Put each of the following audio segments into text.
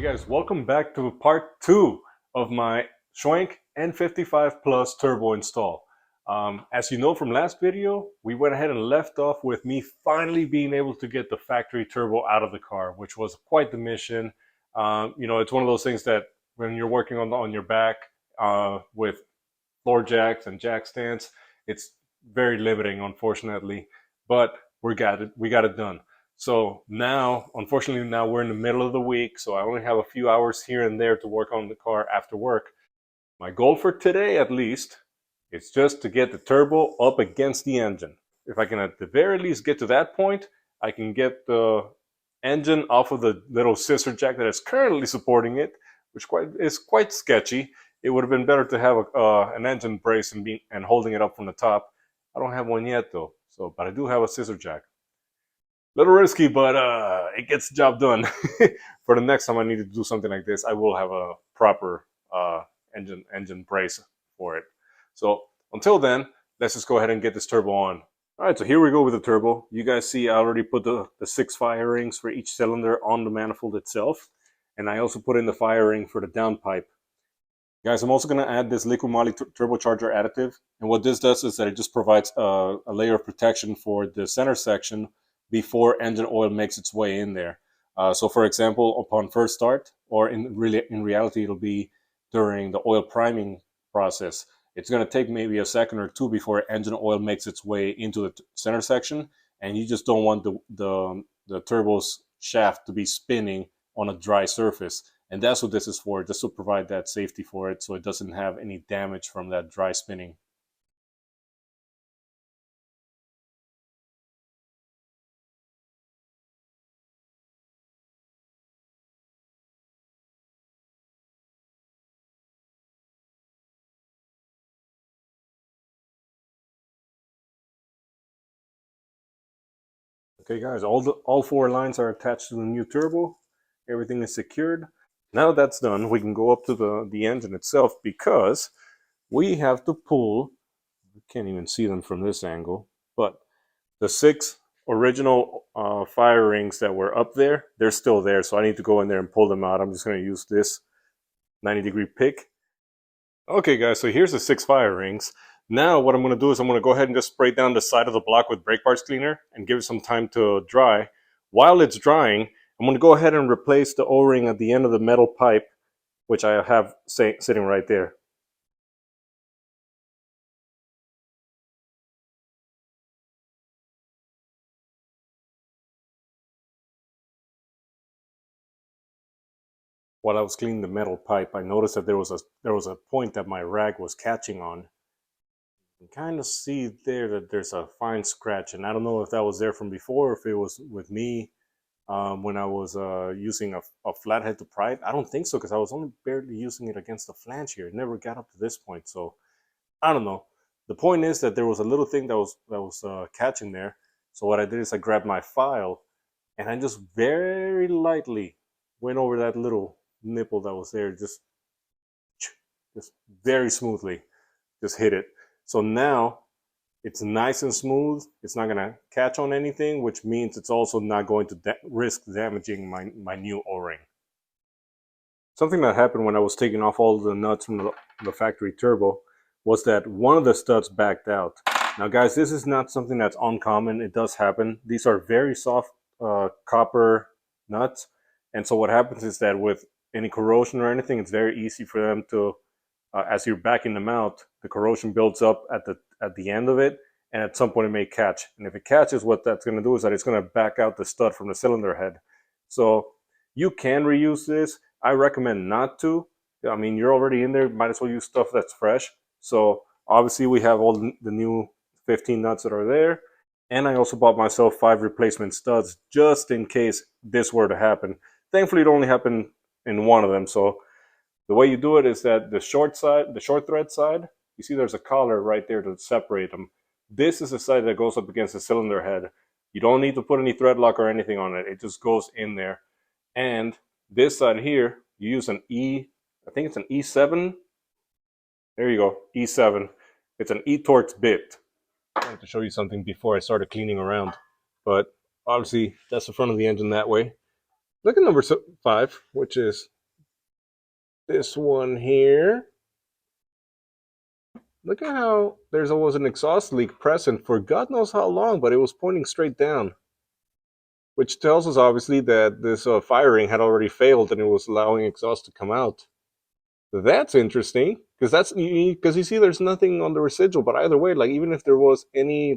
Hey guys, welcome back to part 2 of my SHUENK N55 Plus Turbo install. As you know from last video, we went ahead and left off with me finally being able to get the factory turbo out of the car, which was quite the mission. It's one of those things that when you're working on your back with floor jacks and jack stands, it's very limiting, unfortunately, but we got it done. So now, unfortunately, now we're in the middle of the week, so I only have a few hours here and there to work on the car after work. My goal for today, at least, is just to get the turbo up against the engine. If I can at the very least get to that point, I can get the engine off of the little scissor jack that is currently supporting it, which is quite sketchy. It would have been better to have an engine brace and holding it up from the top. I don't have one yet though, but I do have a scissor jack. Little risky, but it gets the job done. For the next time I need to do something like this, I will have a proper engine brace for it. So until then, let's just go ahead and get this turbo on. All right, so here we go with the turbo. You guys see I already put the 6 fire rings for each cylinder on the manifold itself. And I also put in the fire ring for the downpipe. Guys, I'm also going to add this Liqui Moly turbocharger additive. And what this does is that it just provides a layer of protection for the center section before engine oil makes its way in there. So for example, upon first start, or in reality, it'll be during the oil priming process. It's going to take maybe a second or two before engine oil makes its way into the center section. And you just don't want the turbo's shaft to be spinning on a dry surface. And that's what this is for, just to provide that safety for it so it doesn't have any damage from that dry spinning. Okay guys, all 4 lines are attached to the new turbo. Everything is secured. Now that's done, we can go up to the engine itself because we have to pull, you can't even see them from this angle, but the 6 original fire rings that were up there, they're still there, so I need to go in there and pull them out. I'm just going to use this 90-degree pick. Okay guys, so here's the 6 fire rings. Now what I'm going to do is I'm going to go ahead and just spray down the side of the block with brake parts cleaner and give it some time to dry. While it's drying, I'm going to go ahead and replace the O-ring at the end of the metal pipe, which I have sitting right there. While I was cleaning the metal pipe, I noticed that there was a point that my rag was catching on. You can kind of see there that there's a fine scratch, and I don't know if that was there from before or if it was with me when I was using a flathead to pry it. I don't think so, because I was only barely using it against the flange here. It never got up to this point, so I don't know. The point is that there was a little thing that was catching there. So what I did is I grabbed my file and I just very lightly went over that little nipple that was there, just very smoothly, just hit it. So now it's nice and smooth. It's not going to catch on anything, which means it's also not going to risk damaging my new O-ring. Something that happened when I was taking off all the nuts from the factory turbo was that one of the studs backed out. Now guys, this is not something that's uncommon. It does happen. These are very soft copper nuts. And so what happens is that with any corrosion or anything, it's very easy for them to, as you're backing them out, the corrosion builds up at the end of it, and at some point it may catch. And if it catches, what that's going to do is that it's going to back out the stud from the cylinder head. So you can reuse this. I recommend not to. I mean, you're already in there, might as well use stuff that's fresh. So obviously we have all the new 15 nuts that are there. And I also bought myself 5 replacement studs just in case this were to happen. Thankfully, it only happened in one of them. So the way you do it is that the short thread side, you see there's a collar right there to separate them. This is the side that goes up against the cylinder head. You don't need to put any thread lock or anything on it. It just goes in there. And this side here, you use an I think it's an E7. There you go, E7. It's an E-Torx bit. I wanted to show you something before I started cleaning around. But obviously, that's the front of the engine that way. Look at number 5, which is this one here. Look at how there's always an exhaust leak present for God knows how long, but it was pointing straight down. Which tells us obviously that this firing had already failed and it was allowing exhaust to come out. That's interesting, because you see there's nothing on the residual, but either way, like even if there was any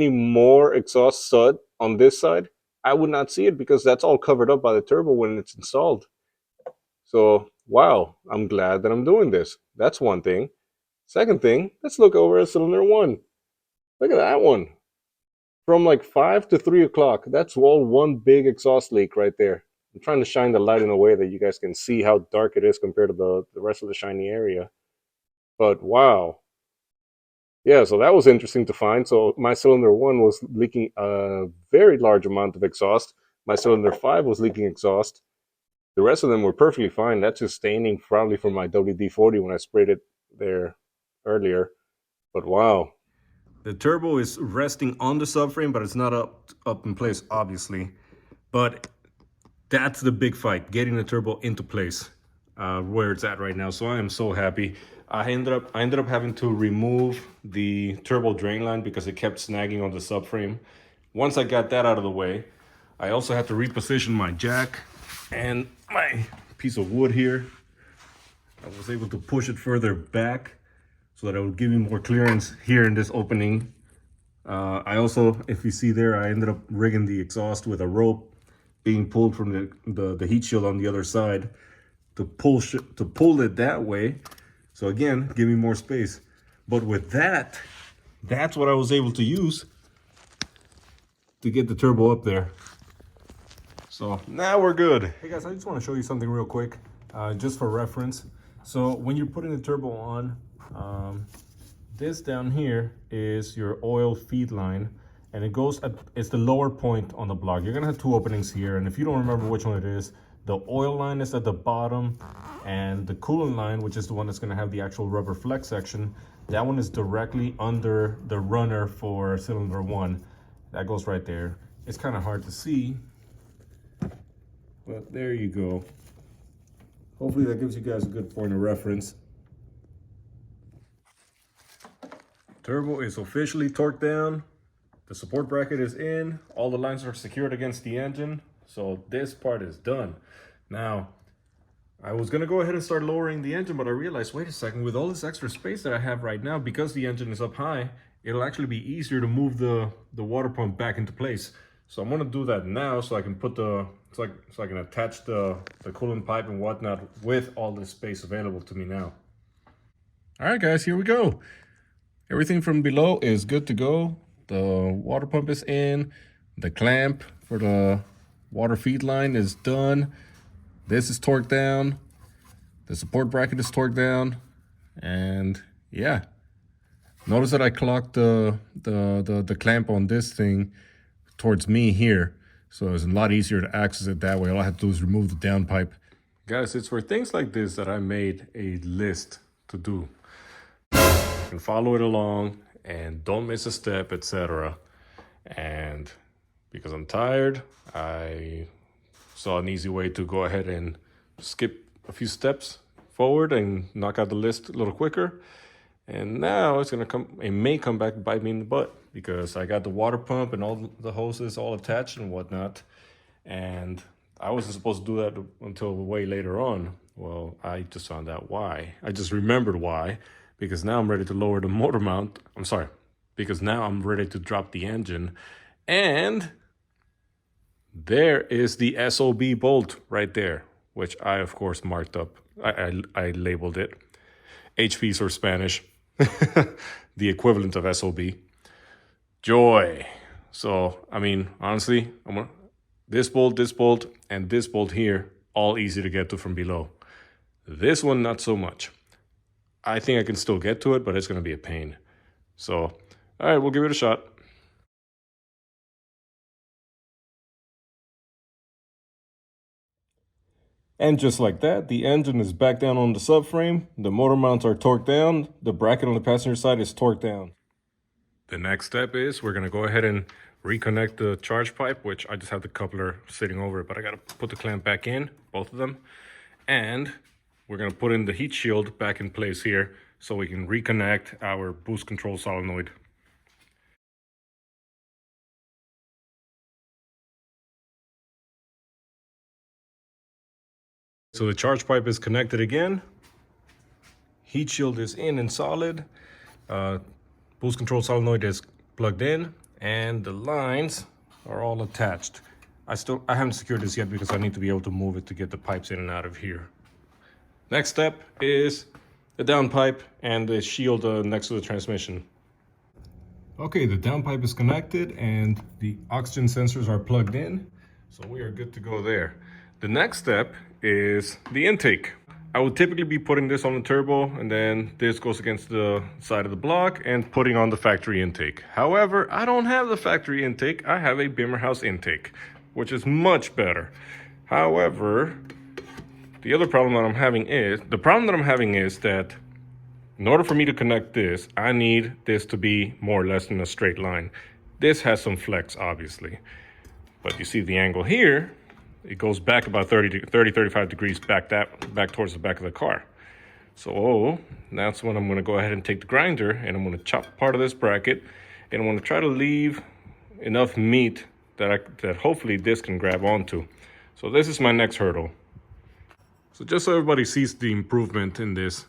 more exhaust sud on this side, I would not see it because that's all covered up by the turbo when it's installed. So wow, I'm glad that I'm doing this. That's one thing. Second thing, let's look over at cylinder 1. Look at that one. From like 5 to 3 o'clock, that's all one big exhaust leak right there. I'm trying to shine the light in a way that you guys can see how dark it is compared to the rest of the shiny area. But wow. Yeah, so that was interesting to find. So my cylinder 1 was leaking a very large amount of exhaust. My cylinder 5 was leaking exhaust. The rest of them were perfectly fine. That's just staining probably from my WD-40 when I sprayed it there earlier. But wow. The turbo is resting on the subframe, but it's not up in place, obviously. But that's the big fight, getting the turbo into place, where it's at right now. So I am so happy. I ended up having to remove the turbo drain line because it kept snagging on the subframe. Once I got that out of the way, I also had to reposition my jack and my piece of wood here. I was able to push it further back so that it would give me more clearance here in this opening. I also, if you see there, I ended up rigging the exhaust with a rope being pulled from the heat shield on the other side to pull it that way. So again, give me more space. But with that, that's what I was able to use to get the turbo up there. So now we're good. Hey guys, I just want to show you something real quick, just for reference. So when you're putting the turbo on, this down here is your oil feed line, and it goes at, it's the lower point on the block. You're gonna have two openings here, and if you don't remember which one it is, the oil line is at the bottom, and the coolant line, which is the one that's gonna have the actual rubber flex section, that one is directly under the runner for cylinder 1. That goes right there. It's kind of hard to see, but there you go. Hopefully that gives you guys a good point of reference. Turbo is officially torqued down. The support bracket is in. All the lines are secured against the engine. So this part is done. Now, I was gonna go ahead and start lowering the engine, but I realized, wait a second, with all this extra space that I have right now, because the engine is up high, it'll actually be easier to move the water pump back into place. So I'm gonna do that now so I can put so I can attach the coolant pipe and whatnot with all this space available to me now. All right, guys, here we go. Everything from below is good to go. The water pump is in. The clamp for the water feed line is done. This is torqued down. The support bracket is torqued down. And yeah, notice that I clocked the clamp on this thing towards me here. So it's a lot easier to access it that way. All I have to do is remove the downpipe. Guys, it's for things like this that I made a list to do. And follow it along and don't miss a step, etc. And because I'm tired, I saw an easy way to go ahead and skip a few steps forward and knock out the list a little quicker. And now it may come back and bite me in the butt because I got the water pump and all the hoses all attached and whatnot. And I wasn't supposed to do that until way later on. Well, I just found out why. I just remembered why. Because now I'm ready to lower the motor mount. I'm sorry, because now I'm ready to drop the engine. And there is the SOB bolt right there, which I, of course, marked up. I labeled it. HPs or Spanish, the equivalent of SOB. Joy. So, I mean, honestly, this bolt, and this bolt here, all easy to get to from below. This one, not so much. I think I can still get to it, but it's going to be a pain. So, all right, we'll give it a shot. And just like that, the engine is back down on the subframe. The motor mounts are torqued down. The bracket on the passenger side is torqued down. The next step is we're going to go ahead and reconnect the charge pipe, which I just have the coupler sitting over it, but I got to put the clamp back in, both of them. And we're going to put in the heat shield back in place here so we can reconnect our boost control solenoid. So the charge pipe is connected again. Heat shield is in and solid. Boost control solenoid is plugged in, and the lines are all attached. I haven't secured this yet because I need to be able to move it to get the pipes in and out of here. Next step is the downpipe and the shield next to the transmission. Okay, the downpipe is connected and the oxygen sensors are plugged in, so we are good to go there. The next step is the intake. I would typically be putting this on the turbo, and then this goes against the side of the block and putting on the factory intake. However, I don't have the factory intake. I have a Bimmerhaus intake, which is much better. However, the problem that I'm having is that in order for me to connect this, I need this to be more or less in a straight line. This has some flex, obviously, but you see the angle here. It goes back about 35 degrees back towards the back of the car. So that's when I'm going to go ahead and take the grinder and I'm going to chop part of this bracket, and I'm going to try to leave enough meat that hopefully this can grab onto. So this is my next hurdle. So just so everybody sees the improvement in this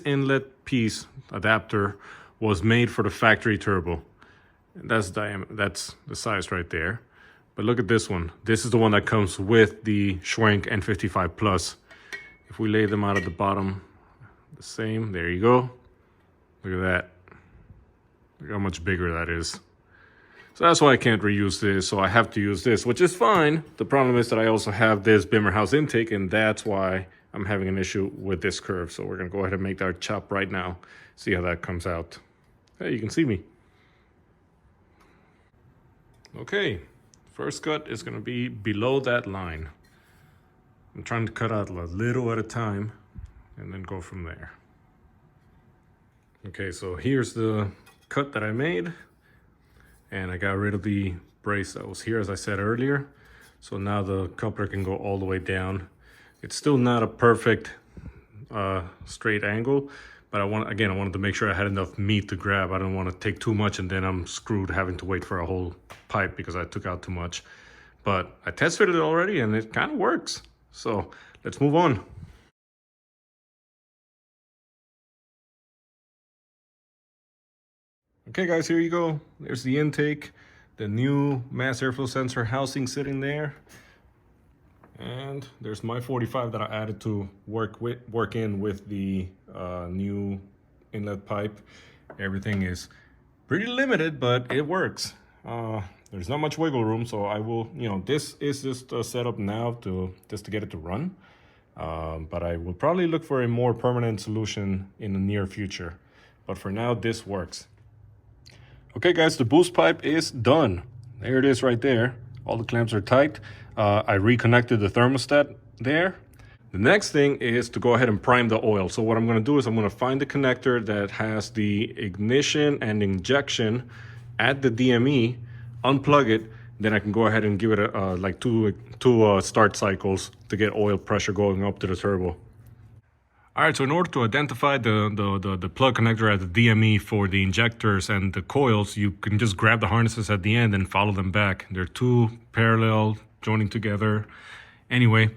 inlet piece adapter was made for the factory turbo. And that's the size right there. But look at this one. This is the one that comes with the SHUENK N55 Plus. If we lay them out at the bottom, the same, there you go. Look at that. Look how much bigger that is. So that's why I can't reuse this, so I have to use this, which is fine. The problem is that I also have this Bimmerhaus intake, and that's why I'm having an issue with this curve. So we're gonna go ahead and make that chop right now, see how that comes out. Hey, you can see me. Okay. First cut is going to be below that line. I'm trying to cut out a little at a time and then go from there. Okay, so here's the cut that I made, and I got rid of the brace that was here, as I said earlier. So now the coupler can go all the way down. It's still not a perfect straight angle, but I wanted to make sure I had enough meat to grab. I don't want to take too much and then I'm screwed having to wait for a whole pipe because I took out too much. But I test fitted it already and it kind of works. So let's move on. Okay guys, here you go. There's the intake, the new mass airflow sensor housing sitting there. And there's my 45 that I added to work in with the new inlet pipe. Everything is pretty limited, but it works. There's not much wiggle room, so I will, this is just a setup now to get it to run. But I will probably look for a more permanent solution in the near future. But for now, this works. Okay guys, the boost pipe is done. There it is right there. All the clamps are tight. I reconnected the thermostat there. The next thing is to go ahead and prime the oil. So what I'm going to do is I'm going to find the connector that has the ignition and injection at the DME, unplug it, then I can go ahead and give it like two start cycles to get oil pressure going up to the turbo. All right, so in order to identify the plug connector at the DME for the injectors and the coils, you can just grab the harnesses at the end and follow them back. They're two parallel, joining together. Anyway,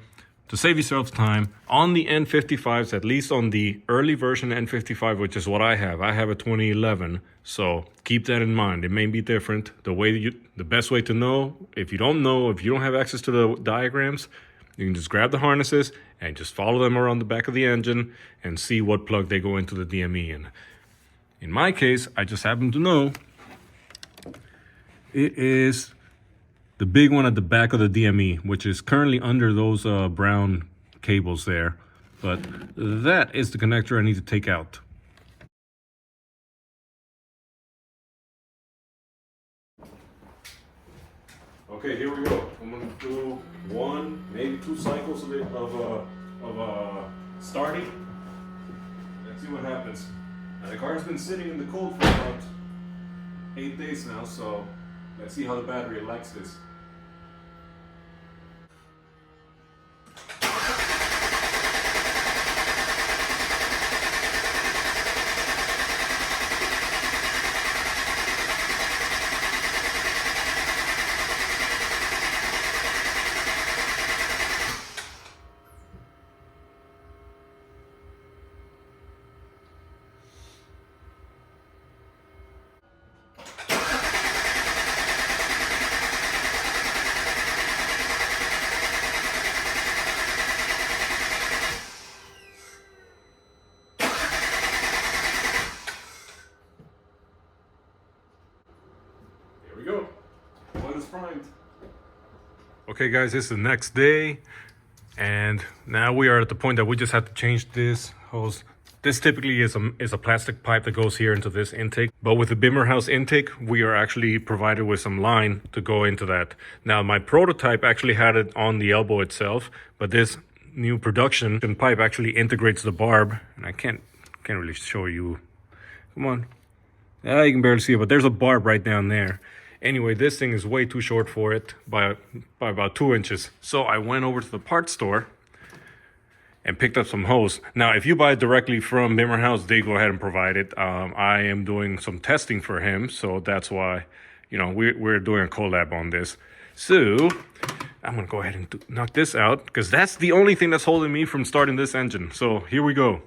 to save yourself time, on the N55s, at least on the early version N55, which is what I have a 2011, so keep that in mind. It may be different. The best way to know, if you don't have access to the diagrams, you can just grab the harnesses and just follow them around the back of the engine and see what plug they go into the DME in. In my case, I just happen to know it is the big one at the back of the DME, which is currently under those brown cables there. But that is the connector I need to take out. Okay, here we go. I'm going to do one, maybe two cycles of starting. Let's see what happens. Now, the car's been sitting in the cold for about 8 days now, so let's see how the battery likes this. we go. Oil is primed. Okay guys, this is the next day, and now we are at the point that we just have to change this hose. This typically is a plastic pipe that goes here into this intake, but with the Bimmerhaus intake, we are actually provided with some line to go into that. Now my prototype actually had it on the elbow itself, but this new production pipe actually integrates the barb, and I can't really show you. Come on. You can barely see it, but there's a barb right down there. Anyway, this thing is way too short for it by about 2 inches. So I went over to the parts store and picked up some hose. Now, if you buy it directly from Bimmerhaus, they go ahead and provide it. I am doing some testing for him, so that's why, you know, we're doing a collab on this. So I'm gonna go ahead and knock this out, because that's the only thing that's holding me from starting this engine. So here we go.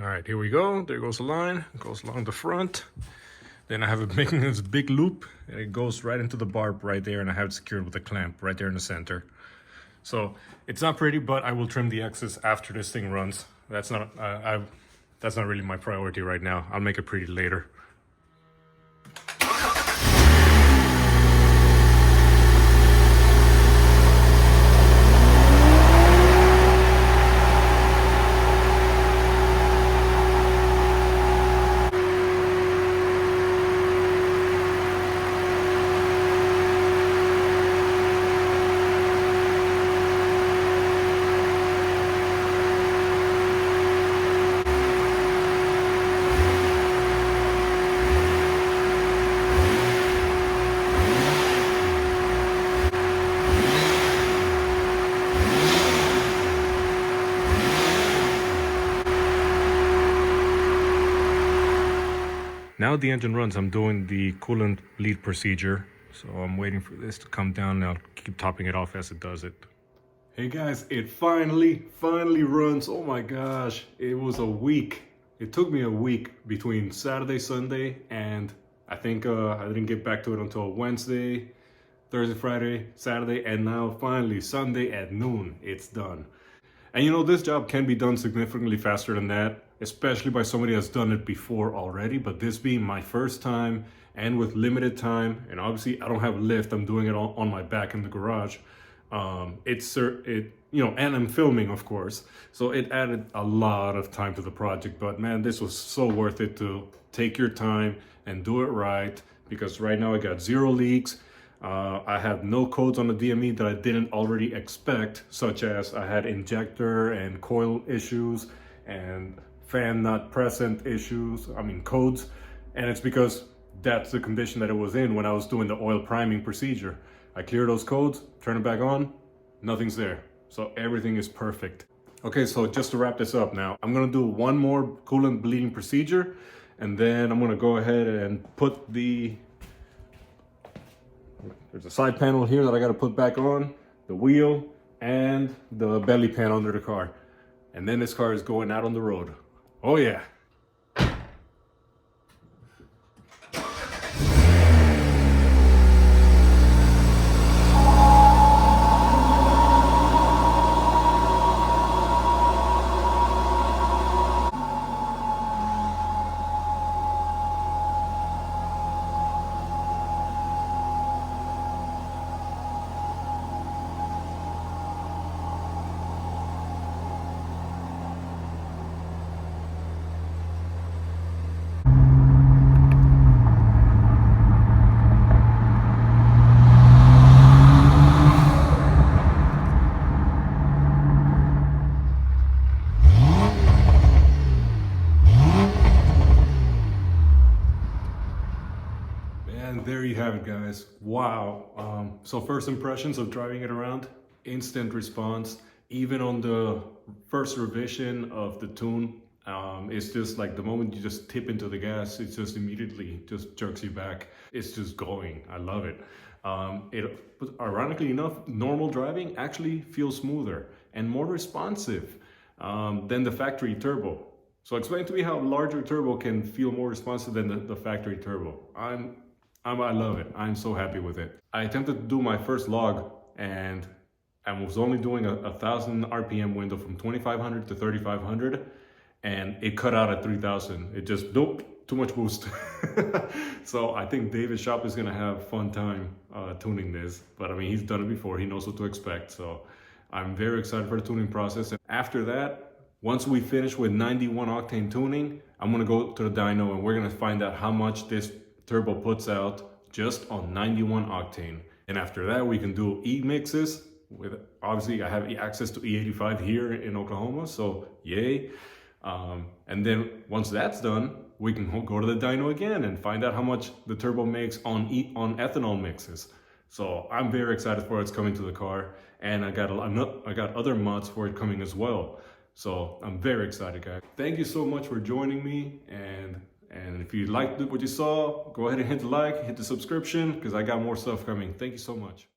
All right, here we go. There goes the line. It goes along the front. Then I have it making this big loop, and it goes right into the barb right there, and I have it secured with a clamp right there in the center. So it's not pretty, but I will trim the excess after this thing runs. That's not really my priority right now. I'll make it pretty later. Now the engine runs, I'm doing the coolant bleed procedure. So I'm waiting for this to come down, and I'll keep topping it off as it does it. Hey guys, it finally runs. Oh my gosh, it was a week. It took me a week between Saturday, Sunday, and I think I didn't get back to it until Wednesday, Thursday, Friday, Saturday, and now finally Sunday at noon, it's done. And you know, this job can be done significantly faster than that, especially by somebody that's done it before already. But this being my first time and with limited time, and obviously I don't have a lift, I'm doing it on my back in the garage. You know, and I'm filming, of course. So it added a lot of time to the project, but man, this was so worth it to take your time and do it right, because right now I got 0 leaks. I have no codes on the DME that I didn't already expect, such as I had injector and coil issues and fan not present issues, codes. And it's because that's the condition that it was in when I was doing the oil priming procedure. I clear those codes, turn it back on, nothing's there. So everything is perfect. Okay, so just to wrap this up now, I'm gonna do one more coolant bleeding procedure, and then I'm gonna go ahead and put there's a side panel here that I gotta put back on, the wheel, and the belly pan under the car. And then this car is going out on the road. Oh yeah. And there you have it, guys. Wow. So first impressions of driving it around, instant response. Even on the first revision of the tune, it's just like the moment you just tip into the gas, it just immediately just jerks you back. It's just going. I love it. Ironically enough, normal driving actually feels smoother and more responsive than the factory turbo. So explain to me how larger turbo can feel more responsive than the factory turbo. I love it. I'm so happy with it. I attempted to do my first log, and I was only doing a 1,000 RPM window from 2,500 to 3,500, and it cut out at 3,000. It just, nope, too much boost. So I think David's shop is gonna have fun time tuning this, but I mean, he's done it before, he knows what to expect. So I'm very excited for the tuning process. And after that, once we finish with 91 octane tuning, I'm gonna go to the dyno and we're gonna find out how much this turbo puts out just on 91 octane. And after that, we can do E-mixes. With obviously I have access to E85 here in Oklahoma, so yay. And then once that's done, we can go to the dyno again and find out how much the turbo makes on ethanol mixes. So I'm very excited for what's coming to the car, and I got other mods for it coming as well. So I'm very excited, guys. Thank you so much for joining me, and if you liked what you saw, go ahead and hit the like, hit the subscription, because I got more stuff coming. Thank you so much.